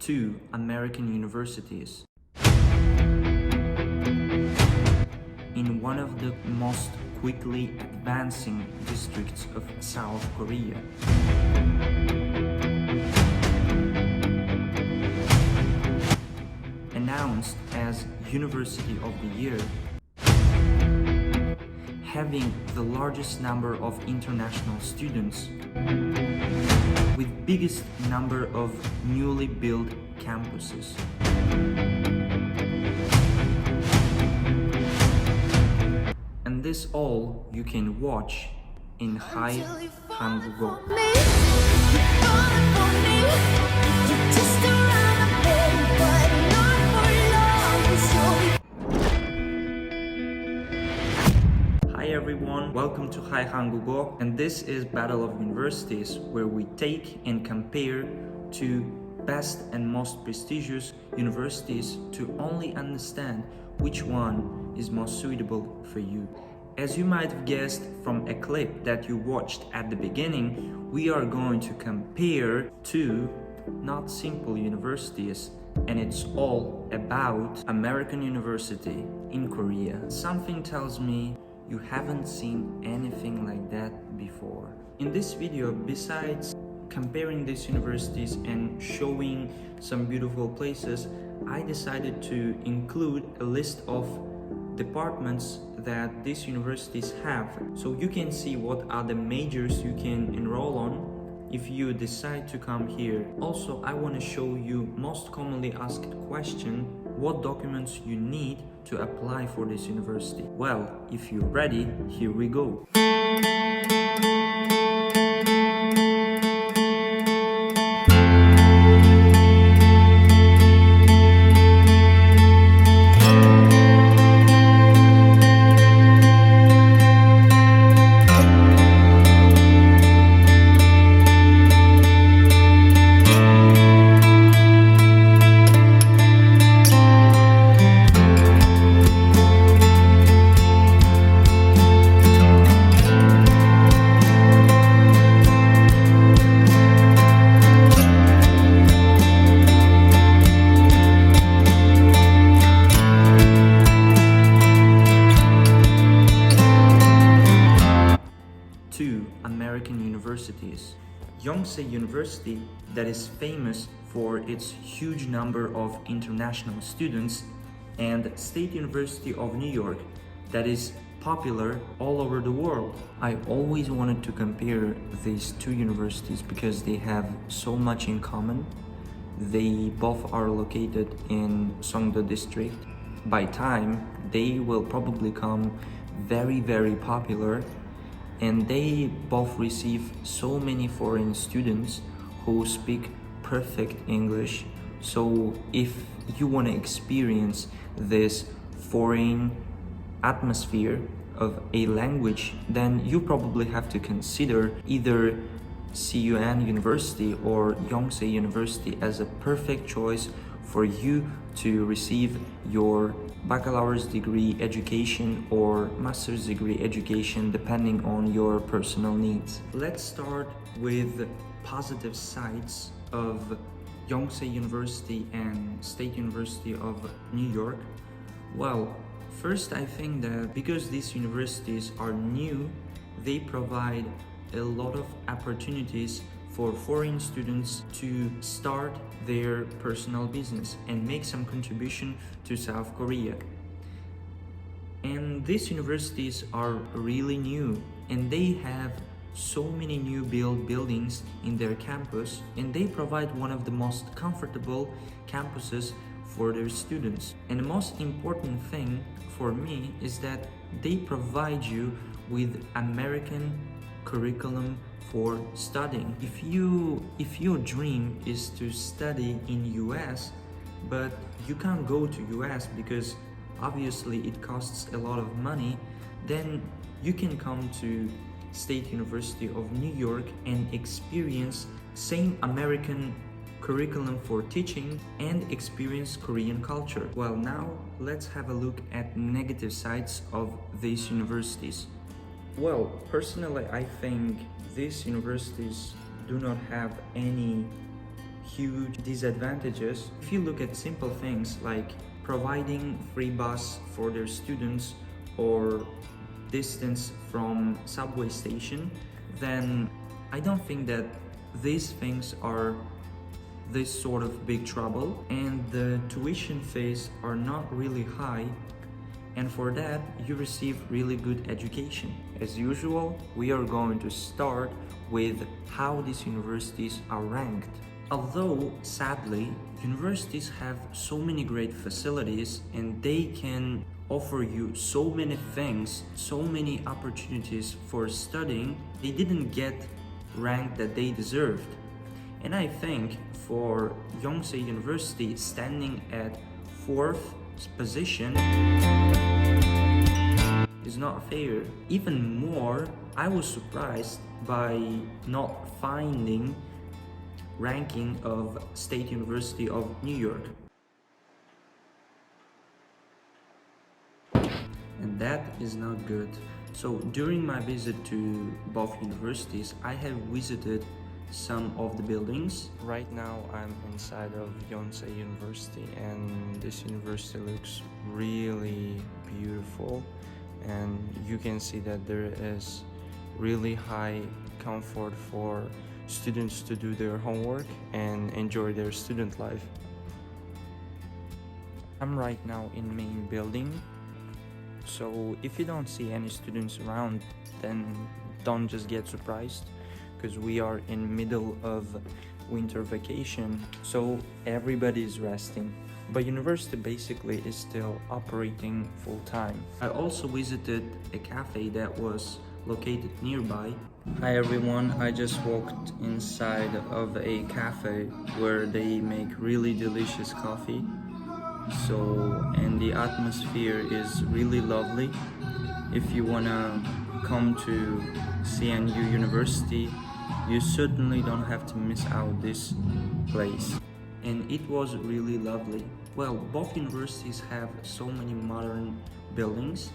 2 American universities. In one of the most quickly advancing districts of South Korea. Announced as University of the Year, having the largest number of international students, with biggest number of newly built campuses. And this all you can watch in Hi Hangugo. Hi everyone, welcome to Hi Hangugo, and this is Battle of Universities, where we take and compare two best and most prestigious universities to only understand which one is most suitable for you. As you might have guessed from a clip that you watched at the beginning, we are going to compare two not simple universities, and it's all about American University in Korea. Something tells me you haven't seen anything like that before. In this video, besides comparing these universities and showing some beautiful places, I decided to include a list of departments that these universities have, so you can see what are the majors you can enroll on if you decide to come here. Also, I want to show you most commonly asked question: what documents you need to apply for this university. Well, if you're ready, here we go. Two American universities. Yonsei University, that is famous for its huge number of international students, and State University of New York, that is popular all over the world. I always wanted to compare these two universities because they have so much in common. They both are located in Songdo district. By time, they will probably become very popular, and they both receive so many foreign students who speak perfect English. So if you want to experience this foreign atmosphere of a language, then you probably have to consider either SUNY University or Yonsei University as a perfect choice for you to receive your bachelor's degree education or master's degree education, depending on your personal needs. Let's start with positive sides of Yonsei University and State University of New York. Well, first, I think that because these universities are new, they provide a lot of opportunities for foreign students to start their personal business and make some contribution to South Korea. And these universities are really new, and they have so many new buildings in their campus, and they provide one of the most comfortable campuses for their students. And the most important thing for me is that they provide you with American curriculum for studying. If your dream is to study in US, but you can't go to US because obviously it costs a lot of money, then you can come to State University of New York and experience same American curriculum for teaching and experience Korean culture. Well, now let's have a look at negative sides of these universities. Well, personally, I think these universities do not have any huge disadvantages. If you look at simple things like providing free bus for their students or distance from subway station, then I don't think that these things are this sort of big trouble, and the tuition fees are not really high, and for that you receive really good education. As usual, we are going to start with how these universities are ranked. Although sadly, universities have so many great facilities and they can offer you so many things, so many opportunities for studying, they didn't get ranked that they deserved. And I think for Yonsei University standing at 4th position is not fair. Even more, I was surprised by not finding ranking of State University of New York. And that is not good. So during my visit to both universities, I have visited some of the buildings. Right now I'm inside of Yonsei University, and this university looks really beautiful, and you can see that there is really high comfort for students to do their homework and enjoy their student life. I'm right now in main building, so if you don't see any students around, then don't just get surprised, because we are in middle of winter vacation, so everybody is resting. But university basically is still operating full time. I also visited a cafe that was located nearby. Hi everyone, I just walked inside of a cafe where they make really delicious coffee. And the atmosphere is really lovely. If you wanna come to CNU University, you certainly don't have to miss out this place. And it was really lovely. Well, both universities have so many modern buildings,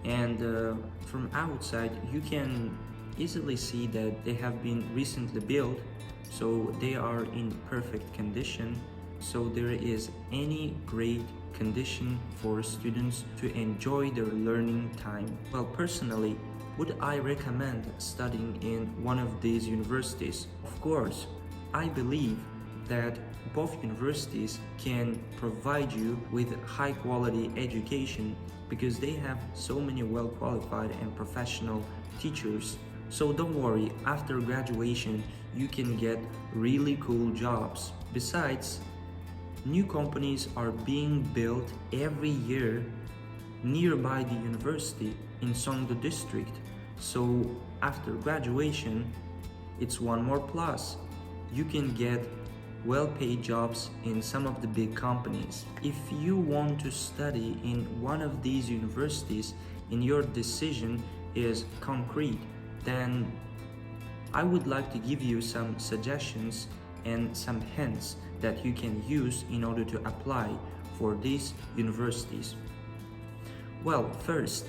and from outside you can easily see that they have been recently built, so they are in perfect condition, so there is any great condition for students to enjoy their learning time. Well, personally, would I recommend studying in one of these universities? Of course, I believe that both universities can provide you with high quality education because they have so many well qualified and professional teachers. So don't worry, after graduation you can get really cool jobs. Besides, new companies are being built every year nearby the university in Songdo district. So after graduation, it's one more plus. You can get well-paid jobs in some of the big companies. If you want to study in one of these universities and your decision is concrete, then I would like to give you some suggestions and some hints that you can use in order to apply for these universities. Well, first,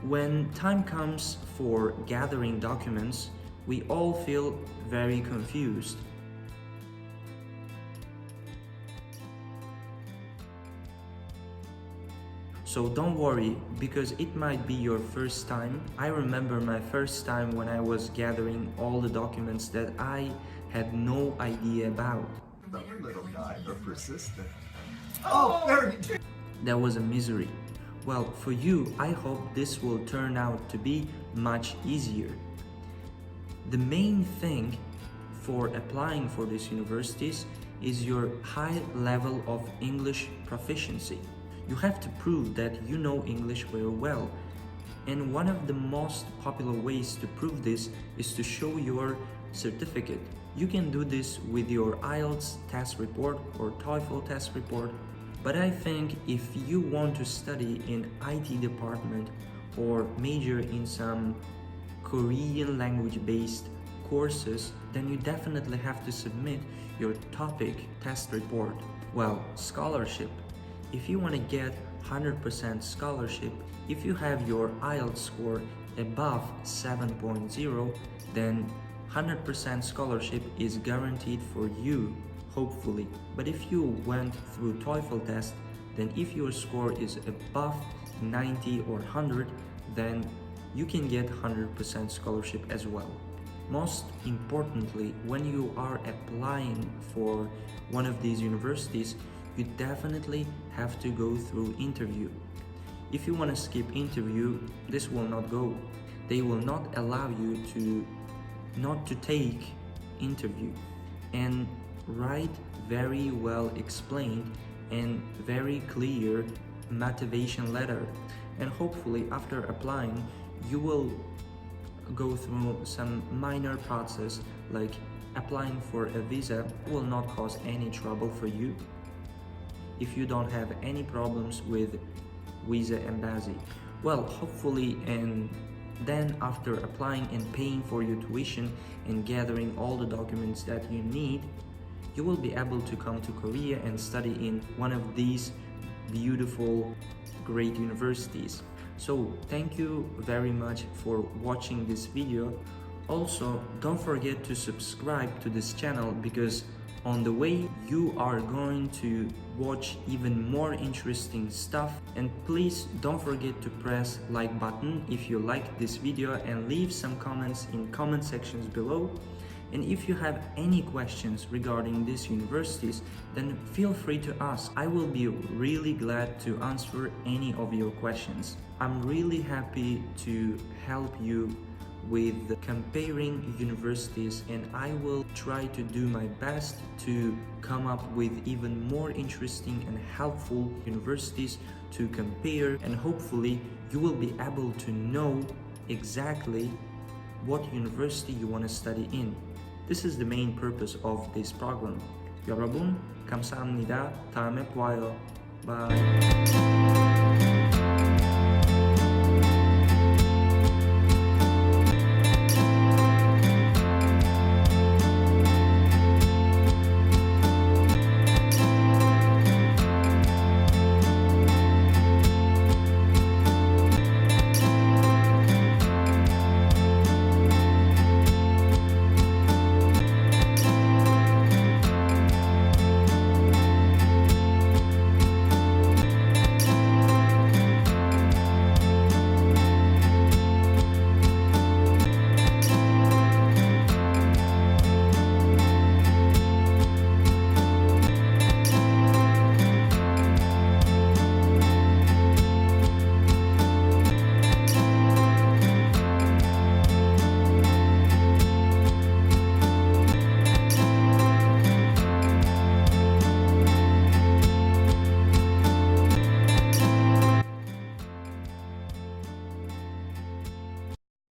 when time comes for gathering documents, we all feel very confused. So don't worry, because it might be your first time. I remember my first time when I was gathering all the documents that I had no idea about. The little guys are persistent. Oh, there it is. That was a misery. Well, for you, I hope this will turn out to be much easier. The main thing for applying for these universities is your high level of English proficiency. You have to prove that you know English very well. And one of the most popular ways to prove this is to show your certificate. You can do this with your IELTS test report or TOEFL test report. But I think if you want to study in IT department or major in some Korean language-based courses, then you definitely have to submit your topic test report. Well, scholarship. If you want to get 100% scholarship, if you have your IELTS score above 7.0, then 100% scholarship is guaranteed for you, hopefully. But if you went through TOEFL test, then if your score is above 90 or 100, then you can get 100% scholarship as well. Most importantly, when you are applying for one of these universities, you definitely have to go through interview. If you want to skip interview, this will not go. They will not allow you to not to take interview, and write very well explained and very clear motivation letter. And hopefully after applying, you will go through some minor process like applying for a visa. Will not cause any trouble for you if you don't have any problems with visa embassy. Well, hopefully, and then after applying and paying for your tuition and gathering all the documents that you need, you will be able to come to Korea and study in one of these beautiful, great universities. So thank you very much for watching this video. Also, don't forget to subscribe to this channel, because on the way you are going to watch even more interesting stuff. And please don't forget to press like button if you like this video, and leave some comments in comment sections below. And if you have any questions regarding these universities, then feel free to ask. I will be really glad to answer any of your questions. I'm really happy to help you with comparing universities, and I will try to do my best to come up with even more interesting and helpful universities to compare, and hopefully you will be able to know exactly what university you want to study in. This is the main purpose of this program. 여러분, 감사합니다. 다음에 봐요. Bye.